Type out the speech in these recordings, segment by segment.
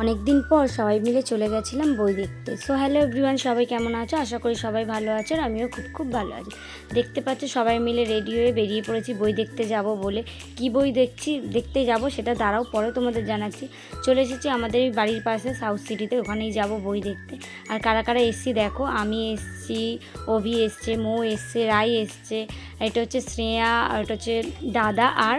অনেক দিন পর সবাই মিলে চলে গেছিলাম বই দেখতে। সো হ্যালো এভরিওয়ান, সবাই কেমন আছো? আশা করি সবাই ভালো আছো, আর আমিও খুব ভালো আছি। দেখতে পাচ্ছ সবাই মিলে রেডি হয়ে বেরিয়ে পড়েছি বই দেখতে যাব বলে। কি বই দেখতে যাব সেটা দাঁড়াও পরে তোমাদের জানাচ্ছি। চলে এসেছি আমাদের বাড়ির পাশে সাউথ সিটিতে, ওখানেই যাব বই দেখতে। আর কারা কারা এসছি দেখো, আমি এসছি, অভি এসছে, মৌ এসছে, রাই এসছে, এটা হচ্ছে শ্রেয়া, আর এটা হচ্ছে দাদা, আর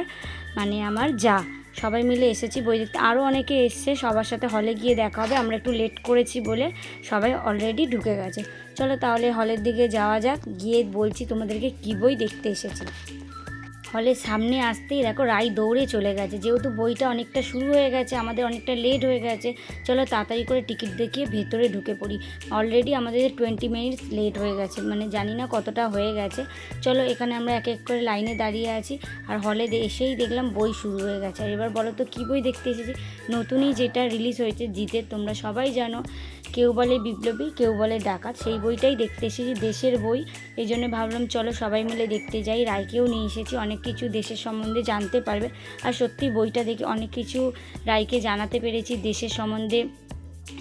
মানে আমার যা, সবাই মিলে এসেছি বই দেখতে। আরও অনেকে এসছে, সবার সাথে হলে গিয়ে দেখা হবে। আমরা একটু লেট করেছি বলে সবাই অলরেডি ঢুকে গেছে। চলো তাহলে হলের দিকে যাওয়া যাক, গিয়ে বলছি তোমাদেরকে কী বই দেখতে এসেছি। হলের সামনে আসতেই দেখো রাই দৌড়ে চলে গেছে, যেহেতু বইটা অনেকটা শুরু হয়ে গেছে, আমাদের অনেকটা লেট হয়ে গেছে। চলো তাড়াতাড়ি করে টিকিট দেখিয়ে ভেতরে ঢুকে পড়ি। অলরেডি আমাদের 20 মিনিটস লেট হয়ে গেছে, মানে জানি না কতটা হয়ে গেছে। চলো এখানে আমরা এক এক করে লাইনে দাঁড়িয়ে আছি, আর হলে এসেই দেখলাম বই শুরু হয়ে গেছে। আর এবার বলো তো কী বই দেখতে এসেছি? নতুনই যেটা রিলিজ হয়েছে জিতের, তোমরা সবাই জানো, কেউ বলে বিপ্লবী, কেউ বলে ডাকাত, সেই বইটাই দেখতে এসেছি, দেশের বই। এই জন্য ভাবলাম চলো সবাই মিলে দেখতে যাই। রায়কেও নিয়ে এসেছি, অনেক কিছু দেশের সম্বন্ধে জানতে পারবে। আর সত্যি বইটা দেখে অনেক কিছু রায়কে জানাতে পেরেছি, দেশের সম্বন্ধে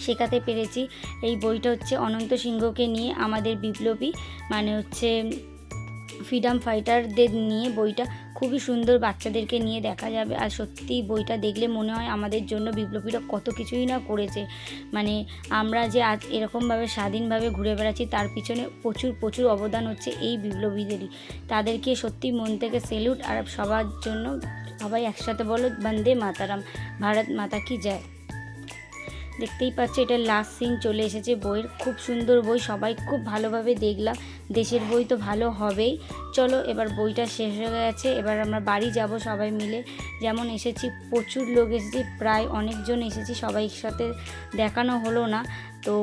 শেখাতে পেরেছি। এই বইটা হচ্ছে অনন্ত সিংহকে নিয়ে, আমাদের বিপ্লবী, মানে হচ্ছে ফ্রিডম ফাইটারদের নিয়ে বইটা। খুবই সুন্দর, বাচ্চাদেরকে নিয়ে দেখা যাবে। আর সত্যি বইটা দেখলে মনে হয় আমাদের জন্য বিপ্লবীরা কত কিছুই না করেছে। মানে আমরা যে আজ এরকমভাবে স্বাধীনভাবে ঘুরে বেড়াচ্ছি, তার পিছনে প্রচুর অবদান হচ্ছে এই বিপ্লবীদেরই। তাদেরকে সত্যি মন থেকে সেলুট। আর সবার জন্য সবাই একসাথে বলো বন্দে মাতারাম, ভারত মাতা কি জয়। দেখতেই পাচ্ছি এটা লাস্ট সিন চলে এসেছে বইয়ের। খুব সুন্দর বই, সবাই খুব ভালোভাবে দেখলাম। দেশের বই তো ভালো হবেই। চলো এবার বইটা শেষ হয়ে গেছে, এবার আমরা বাড়ি যাব সবাই মিলে। যেমন এসেছি, প্রচুর লোক এসেছি, প্রায় অনেকজন এসেছি, সবাই সাথে দেখানো হলো না তো।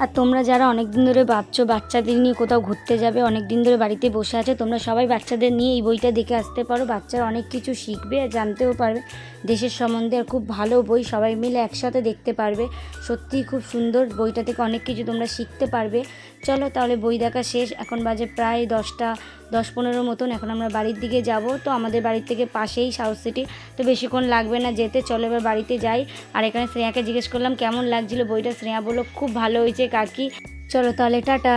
আর তোমরা যারা অনেক দিন ধরে ভাবছো বাচ্চাদের নিয়ে কোথাও ঘুরতে যাবে, অনেক দিন ধরে বাড়িতে বসে আছে, তোমরা সবাই বাচ্চাদের নিয়ে এই বইটা দেখে আসতে পারো। বাচ্চারা অনেক কিছু শিখবে আর জানতেও পারবে দেশের সম্বন্ধে। আর খুব ভালো বই, সবাই মিলে একসাথে দেখতে পারবে। সত্যিই খুব সুন্দর, বইটা থেকে অনেক কিছু তোমরা শিখতে পারবে। চলো তাহলে বই দেখা শেষ, এখন বাজে প্রায় 10-15 মতন। এখন আমরা বাড়ির দিকে যাব। তো আমাদের বাড়ির থেকে পাশেই সাউথ সিটি, তো বেশিক্ষণ লাগবে না যেতে। চলো এবার বাড়িতে যাই। আর এখানে শ্রেয়াকে জিজ্ঞেস করলাম কেমন লাগছিল বইটা। শ্রেয়া বললো খুব ভালো হয়েছে কাকি। চলো তাহলে টাটা।